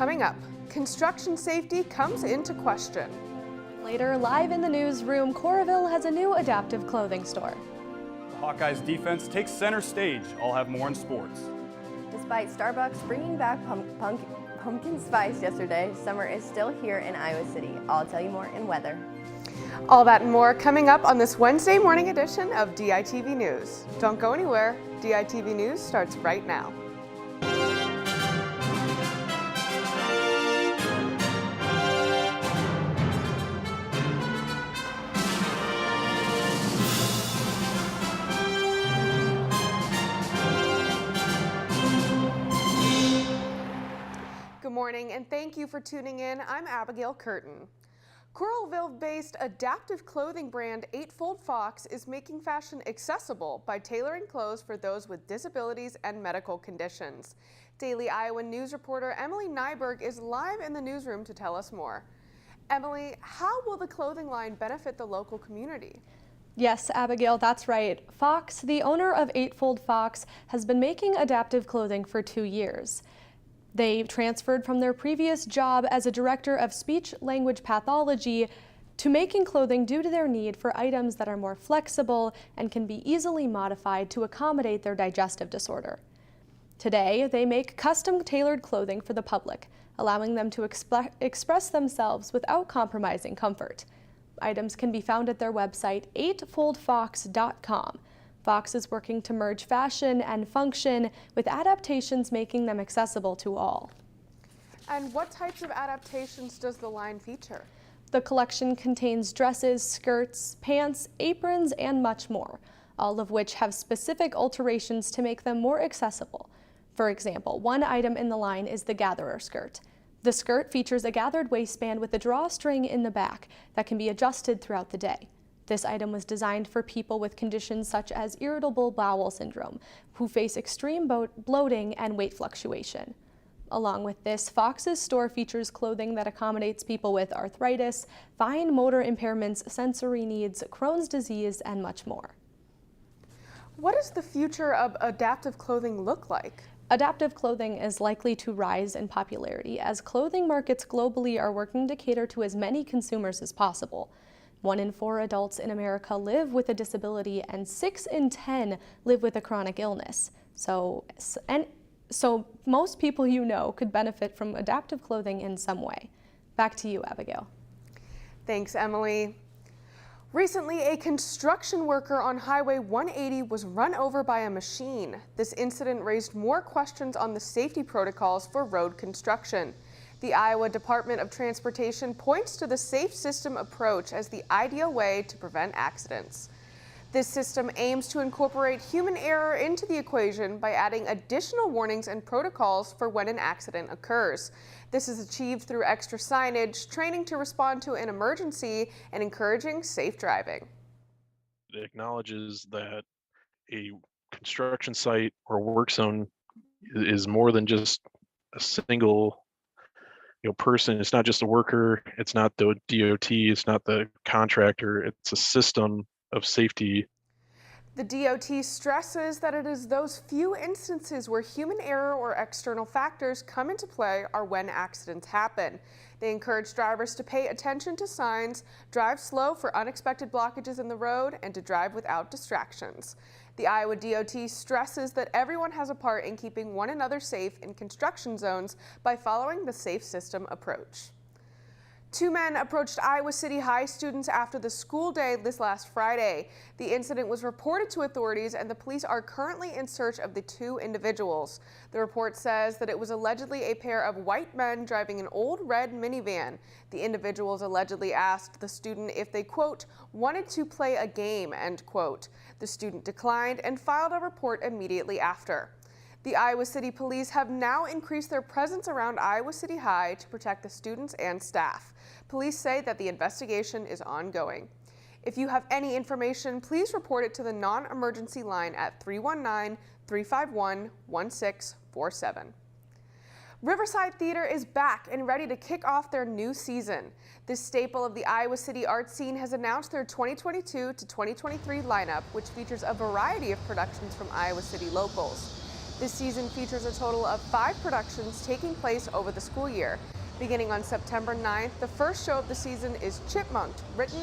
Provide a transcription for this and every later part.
coming up. Construction safety comes into question. Later, live in the newsroom, Coralville has a new adaptive clothing store. The Hawkeyes defense takes center stage. I'll have more in sports. Despite Starbucks bringing back pumpkin spice yesterday, summer is still here in Iowa City. I'll tell you more in weather. All that and more coming up on this Wednesday morning edition of DITV News. Don't go anywhere. DITV News starts right now. Good morning and thank you for tuning in. I'm Abigail Curtin. Coralville-based adaptive clothing brand Eightfold Fox is making fashion accessible by tailoring clothes for those with disabilities and medical conditions. Daily Iowa News reporter Emily Nyberg is live in the newsroom to tell us more. Emily, how will the clothing line benefit the local community? Yes, Abigail, that's right. Fox, the owner of Eightfold Fox, has been making adaptive clothing for 2 years. They transferred from their previous job as a director of speech-language pathology to making clothing due to their need for items that are more flexible and can be easily modified to accommodate their digestive disorder. Today, they make custom-tailored clothing for the public, allowing them to express themselves without compromising comfort. Items can be found at their website, eightfoldfox.com. Fox is working to merge fashion and function, with adaptations making them accessible to all. And what types of adaptations does the line feature? The collection contains dresses, skirts, pants, aprons, and much more, all of which have specific alterations to make them more accessible. For example, one item in the line is the gatherer skirt. The skirt features a gathered waistband with a drawstring in the back that can be adjusted throughout the day. This item was designed for people with conditions such as irritable bowel syndrome, who face extreme bloating and weight fluctuation. Along with this, Fox's store features clothing that accommodates people with arthritis, fine motor impairments, sensory needs, Crohn's disease, and much more. What does the future of adaptive clothing look like? Adaptive clothing is likely to rise in popularity as clothing markets globally are working to cater to as many consumers as possible. 1 in 4 adults in America live with a disability and 6 in 10 live with a chronic illness. So most people you know could benefit from adaptive clothing in some way. Back to you, Abigail. Thanks, Emily. Recently, a construction worker on Highway 180 was run over by a machine. This incident raised more questions on the safety protocols for road construction. The Iowa Department of Transportation points to the safe system approach as the ideal way to prevent accidents. This system aims to incorporate human error into the equation by adding additional warnings and protocols for when an accident occurs. This is achieved through extra signage, training to respond to an emergency, and encouraging safe driving. It acknowledges that a construction site or work zone is more than just a single person. It's not just a worker, it's not the DOT, it's not the contractor, it's a system of safety. The DOT stresses that it is those few instances where human error or external factors come into play are when accidents happen. They encourage drivers to pay attention to signs, drive slow for unexpected blockages in the road, and to drive without distractions. The Iowa DOT stresses that everyone has a part in keeping one another safe in construction zones by following the safe system approach. 2 men approached Iowa City High students after the school day this last Friday. The incident was reported to authorities and the police are currently in search of the 2 individuals. The report says that it was allegedly a pair of white men driving an old red minivan. The individuals allegedly asked the student if they, quote, wanted to play a game, end quote. The student declined and filed a report immediately after. The Iowa City Police have now increased their presence around Iowa City High to protect the students and staff. Police say that the investigation is ongoing. If you have any information, please report it to the non-emergency line at 319-351-1647. Riverside Theater is back and ready to kick off their new season. This staple of the Iowa City art scene has announced their 2022 to 2023 lineup, which features a variety of productions from Iowa City locals. This season features a total of 5 productions taking place over the school year. Beginning on September 9th, the first show of the season is Chipmunked, written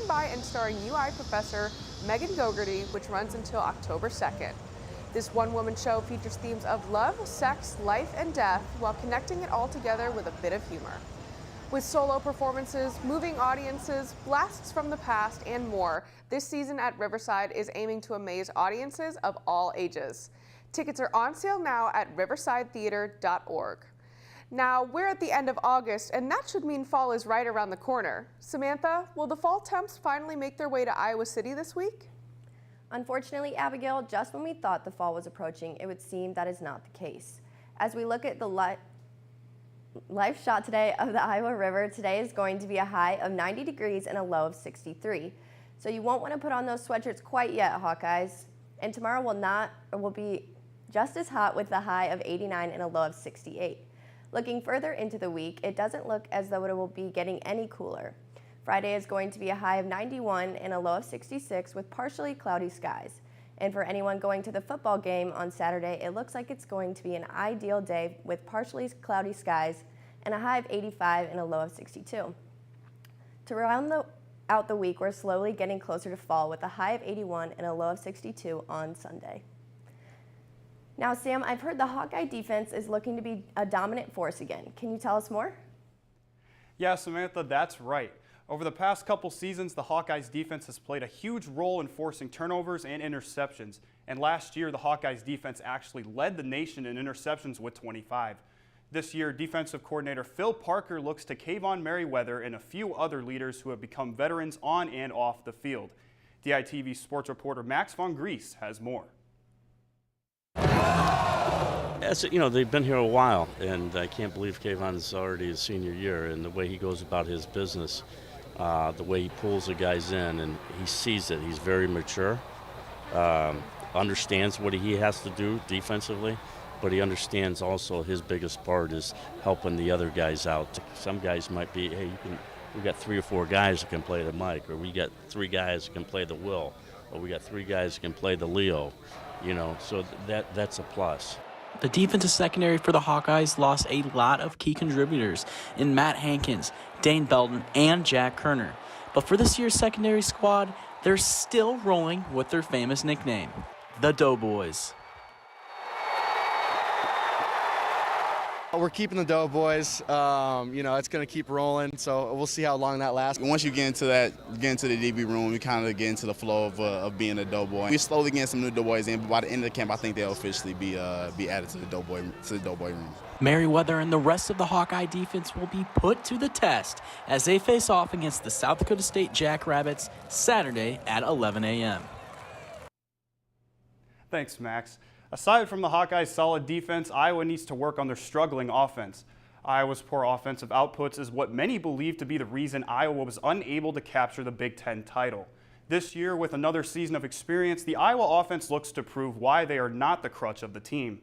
by and starring UI professor Megan Gogarty, which runs until October 2nd. This one-woman show features themes of love, sex, life, and death while connecting it all together with a bit of humor. With solo performances, moving audiences, blasts from the past, and more, this season at Riverside is aiming to amaze audiences of all ages. Tickets are on sale now at riversidetheater.org. Now, we're at the end of August, and that should mean fall is right around the corner. Samantha, will the fall temps finally make their way to Iowa City this week? Unfortunately, Abigail, just when we thought the fall was approaching, it would seem that is not the case. As we look at the live shot today of the Iowa River, today is going to be a high of 90 degrees and a low of 63. So you won't want to put on those sweatshirts quite yet, Hawkeyes. And tomorrow will be just as hot with a high of 89 and a low of 68. Looking further into the week, it doesn't look as though it will be getting any cooler. Friday is going to be a high of 91 and a low of 66 with partially cloudy skies. And for anyone going to the football game on Saturday, it looks like it's going to be an ideal day with partially cloudy skies and a high of 85 and a low of 62. To round out the week, we're slowly getting closer to fall with a high of 81 and a low of 62 on Sunday. Now, Sam, I've heard the Hawkeye defense is looking to be a dominant force again. Can you tell us more? Yeah, Samantha, that's right. Over the past couple seasons, the Hawkeyes defense has played a huge role in forcing turnovers and interceptions. And last year, the Hawkeyes defense actually led the nation in interceptions with 25. This year, defensive coordinator Phil Parker looks to Kayvon Merriweather and a few other leaders who have become veterans on and off the field. DITV sports reporter Max von Grease has more. They've been here a while, and I can't believe Kayvon's already his senior year, and the way he goes about his business, the way he pulls the guys in, and he sees it. He's very mature, understands what he has to do defensively, but he understands also his biggest part is helping the other guys out. Some guys might be, hey, we got 3 or 4 guys that can play the Mike, or we got 3 guys that can play the Will, or we got 3 guys that can play the Leo. So that's a plus. The defensive secondary for the Hawkeyes lost a lot of key contributors in Matt Hankins, Dane Belton, and Jack Kerner. But for this year's secondary squad, they're still rolling with their famous nickname, the Doughboys. We're keeping the Doughboys. It's going to keep rolling, so we'll see how long that lasts. Once you get into the DB room, you kind of get into the flow of being a Doughboy. We're slowly getting some new Doughboys in, but by the end of the camp, I think they'll officially be added to the Doughboy room. Merriweather and the rest of the Hawkeye defense will be put to the test as they face off against the South Dakota State Jackrabbits Saturday at 11 a.m. Thanks, Max. Aside from the Hawkeyes' solid defense, Iowa needs to work on their struggling offense. Iowa's poor offensive outputs is what many believe to be the reason Iowa was unable to capture the Big Ten title. This year, with another season of experience, the Iowa offense looks to prove why they are not the crutch of the team.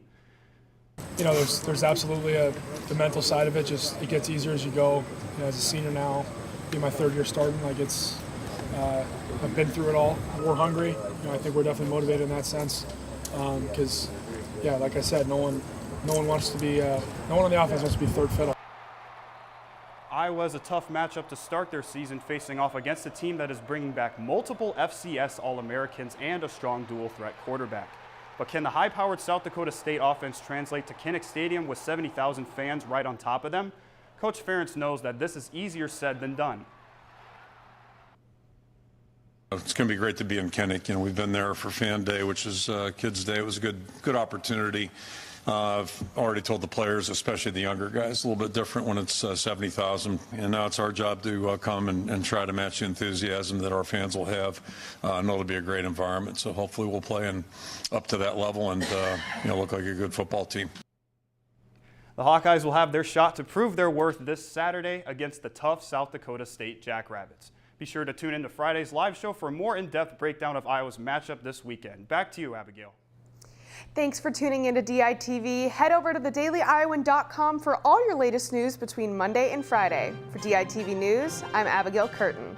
There's absolutely the mental side of it. Just it gets easier as you go. As a senior now, being my 3rd year starting, I've been through it all. We're hungry. I think we're definitely motivated in that sense. Because, like I said, no one wants to be, no one on the offense wants to be third fiddle. Iowa has a tough matchup to start their season, facing off against a team that is bringing back multiple FCS All-Americans and a strong dual-threat quarterback. But can the high-powered South Dakota State offense translate to Kinnick Stadium with 70,000 fans right on top of them? Coach Ferentz knows that this is easier said than done. It's going to be great to be in Kinnick. We've been there for Fan Day, which is Kids Day. It was a good opportunity. I've already told the players, especially the younger guys, a little bit different when it's 70,000. And now it's our job to come and try to match the enthusiasm that our fans will have. I know it'll be a great environment, so hopefully we'll play up to that level and look like a good football team. The Hawkeyes will have their shot to prove their worth this Saturday against the tough South Dakota State Jackrabbits. Be sure to tune in to Friday's live show for a more in-depth breakdown of Iowa's matchup this weekend. Back to you, Abigail. Thanks for tuning into DITV. Head over to thedailyiowan.com for all your latest news between Monday and Friday. For DITV News, I'm Abigail Curtin.